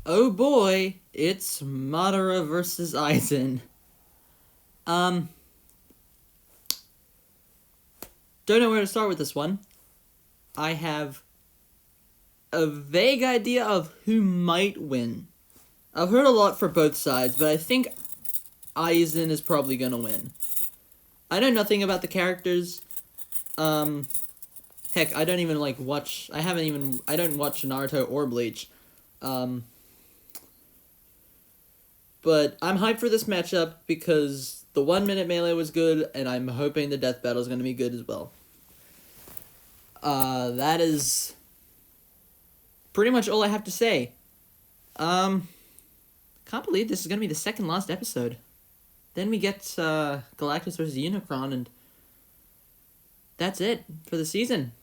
Oh boy, it's Madara versus Aizen. Um, don't know where to start with this one. I have a vague idea of who might win. I've heard a lot for both sides, but I think Aizen is probably gonna win. I know nothing about the characters. Um, heck, I don't even watch. I don't watch Naruto or Bleach. Um, but I'm hyped for this matchup because the 1 minute melee was good, and I'm hoping the death battle is gonna be good as well. That is pretty much all I have to say. Um, can't believe this is gonna be the second last episode. Then we get Galactus versus Unicron, and that's it for the season.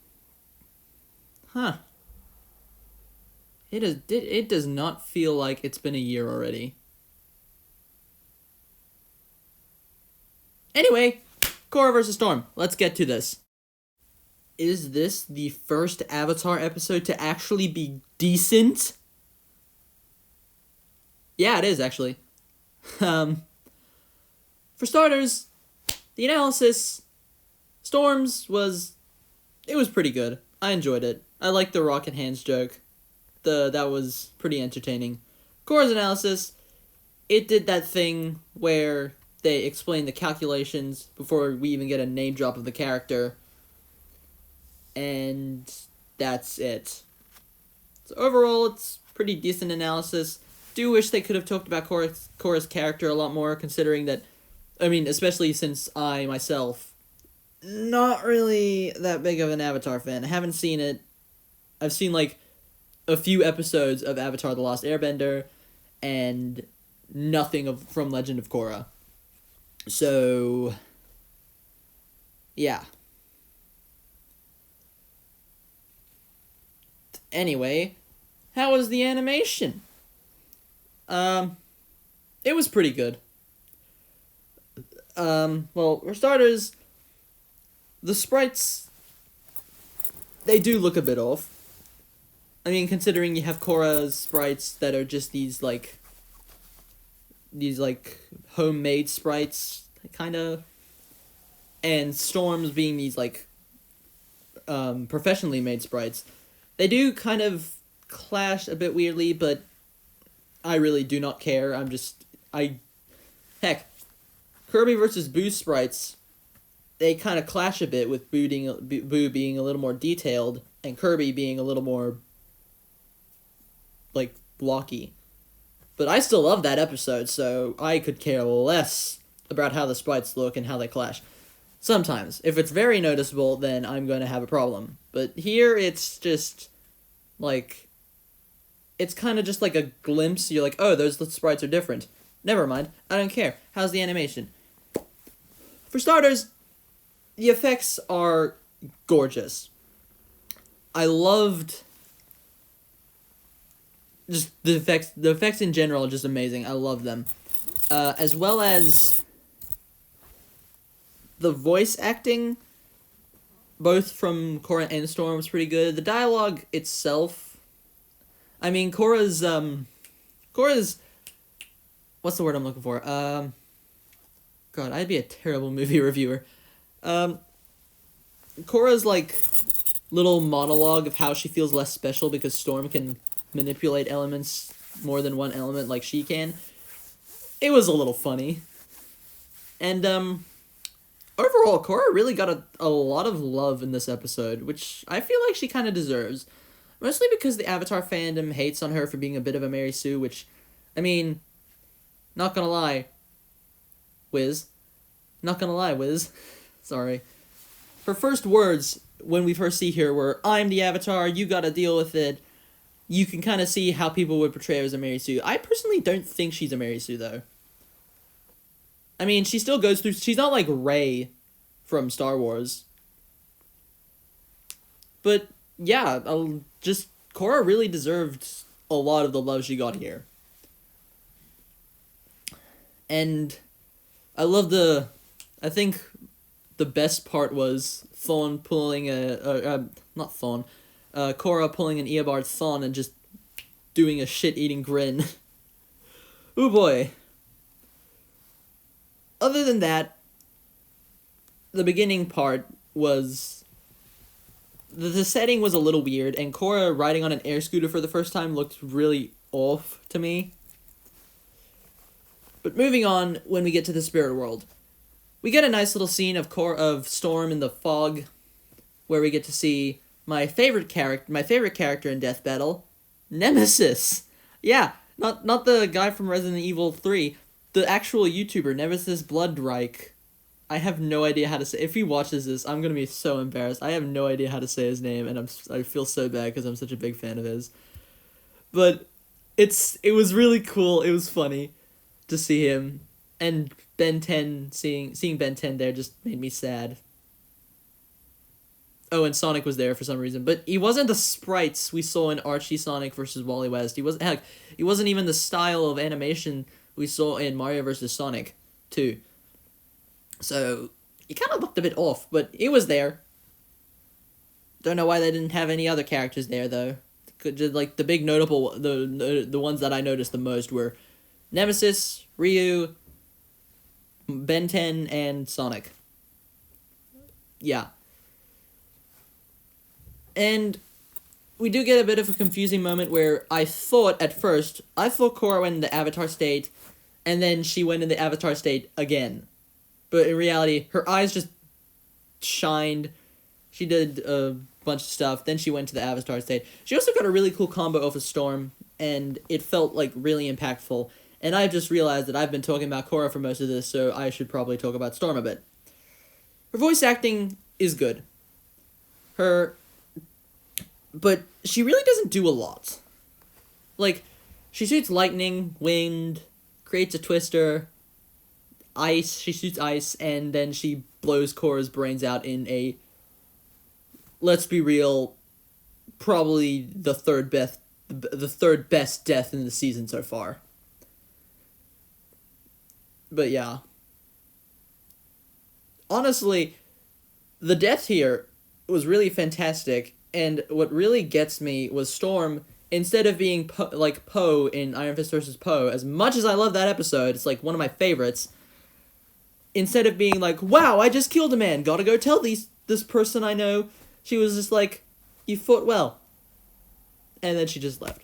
Huh. It does not feel like it's been a year already. Anyway, Korra versus Storm. Let's get to this. Is this the first Avatar episode to actually be decent? Yeah, it is actually. Um, for starters, the analysis, it was pretty good. I enjoyed it. I liked the rocket hands joke. That was pretty entertaining. Korra's analysis, it did that thing where they explain the calculations before we even get a name drop of the character. And that's it. So overall, it's pretty decent analysis. Do wish they could have talked about Korra's character a lot more, considering that, especially since I, myself, not really that big of an Avatar fan. I haven't seen it. I've seen, a few episodes of Avatar The Last Airbender, and nothing from Legend of Korra. So, yeah. Anyway, how was the animation? It was pretty good. Well, for starters, the sprites, they do look a bit off. Considering you have Korra's sprites that are just these homemade sprites, kind of, and Storm's being these, professionally made sprites. They do kind of clash a bit weirdly, but I really do not care. Heck, Kirby versus Boo sprites, they kind of clash a bit with Boo being a little more detailed and Kirby being a little more, blocky. But I still love that episode, so I could care less about how the sprites look and how they clash. Sometimes. If it's very noticeable, then I'm going to have a problem. But here, it's just, it's kind of just like a glimpse. You're like, oh, those sprites are different. Never mind. I don't care. How's the animation? For starters, the effects are gorgeous. I loved just the effects. The effects in general are just amazing. I love them. As well as the voice acting, both from Korra and Storm, was pretty good. The dialogue itself, Korra's, what's the word I'm looking for? God, I'd be a terrible movie reviewer. Korra's, little monologue of how she feels less special because Storm can manipulate elements more than one element like she can. It was a little funny. And, overall, Korra really got a lot of love in this episode, which I feel like she kind of deserves. Mostly because the Avatar fandom hates on her for being a bit of a Mary Sue, which, not gonna lie, Wiz. Not gonna lie, Wiz. Sorry. Her first words when we first see her were, "I'm the Avatar, you gotta deal with it." You can kind of see how people would portray her as a Mary Sue. I personally don't think she's a Mary Sue, though. She still goes through... She's not like Rey from Star Wars. But, yeah, Korra really deserved a lot of the love she got here. And I love I think the best part was Thawne pulling not Thawne, Korra pulling an Eobard Thawne and just doing a shit-eating grin. Oh boy. Other than that, the beginning part was... The setting was a little weird, and Korra riding on an air scooter for the first time looked really off to me. But moving on, when we get to the spirit world, we get a nice little scene of Storm in the fog, where we get to see my favorite character in Death Battle, Nemesis. Yeah, not the guy from Resident Evil 3, the actual YouTuber, Nemesis Bloodreich. I have no idea how to say... If he watches this, I'm gonna be so embarrassed. I have no idea how to say his name, and I feel so bad because I'm such a big fan of his. But it was really cool. It was funny to see him, and Ben 10 seeing Ben 10 there just made me sad. Oh, and Sonic was there for some reason, but he wasn't the sprites we saw in Archie Sonic versus Wally West. He wasn't even the style of animation we saw in Mario vs. Sonic 2. So, he kind of looked a bit off, but he was there. Don't know why they didn't have any other characters there, though. Like, the big notable, the ones that I noticed the most were Nemesis, Ryu, Ben 10, and Sonic. Yeah. And we do get a bit of a confusing moment where I thought Korra went in the Avatar state, and then she went in the Avatar state again. But in reality, her eyes just shined. She did a bunch of stuff. Then she went to the Avatar state. She also got a really cool combo off of Storm, and it felt, like, really impactful. And I just realized that I've been talking about Korra for most of this, so I should probably talk about Storm a bit. Her voice acting is good. But she really doesn't do a lot. Like, she shoots lightning, wind, creates a twister... ice, she shoots ice, and then she blows Korra's brains out in a, let's be real, probably the third best death in the season so far. But yeah. Honestly, the death here was really fantastic, and what really gets me was Storm, instead of being like Poe in Iron Fist vs. Poe, as much as I love that episode, it's like one of my favorites, instead of being like, wow, I just killed a man, gotta go tell this person I know, she was just like, you fought well. And then she just left.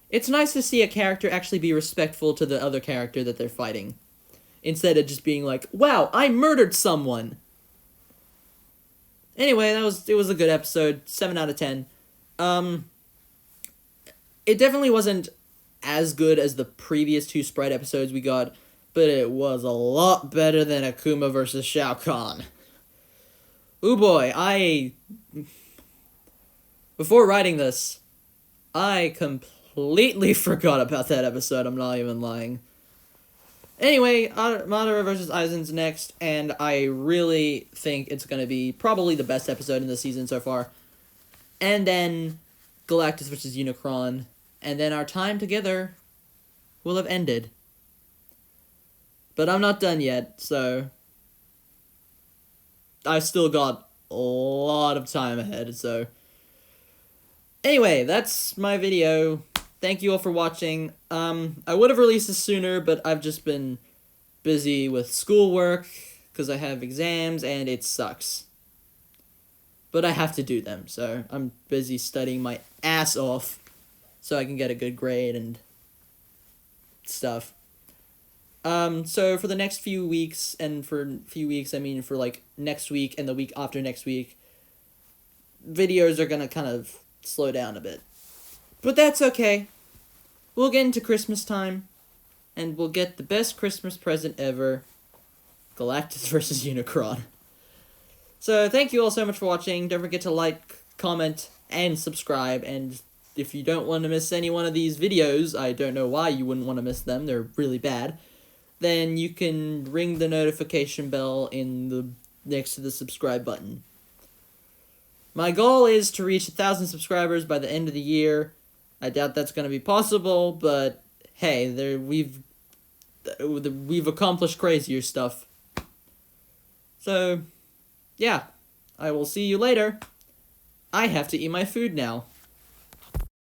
It's nice to see a character actually be respectful to the other character that they're fighting, instead of just being like, wow, I murdered someone. Anyway, it was a good episode, 7 out of 10. It definitely wasn't as good as the previous 2 Sprite episodes we got, but it was a lot better than Akuma vs. Shao Kahn. Ooh boy, before writing this, I completely forgot about that episode, I'm not even lying. Anyway, Madara vs. Aizen's next, and I really think it's going to be probably the best episode in the season so far. And then Galactus vs. Unicron, and then our time together will have ended. But I'm not done yet, so I've still got a lot of time ahead, so... Anyway, that's my video. Thank you all for watching. I would have released this sooner, but I've just been busy with schoolwork, because I have exams, and it sucks. But I have to do them, so I'm busy studying my ass off, so I can get a good grade and stuff. So for the next few weeks, and for few weeks, I mean for like next week and the week after next week, videos are gonna kind of slow down a bit. But that's okay. We'll get into Christmas time, and we'll get the best Christmas present ever, Galactus vs. Unicron. So thank you all so much for watching. Don't forget to like, comment, and subscribe, and if you don't want to miss any one of these videos, I don't know why you wouldn't want to miss them, they're really bad, then you can ring the notification bell next to the subscribe button. My goal is to reach 1,000 subscribers by the end of the year. I doubt that's going to be possible, but hey, we've accomplished crazier stuff. So, yeah, I will see you later. I have to eat my food now.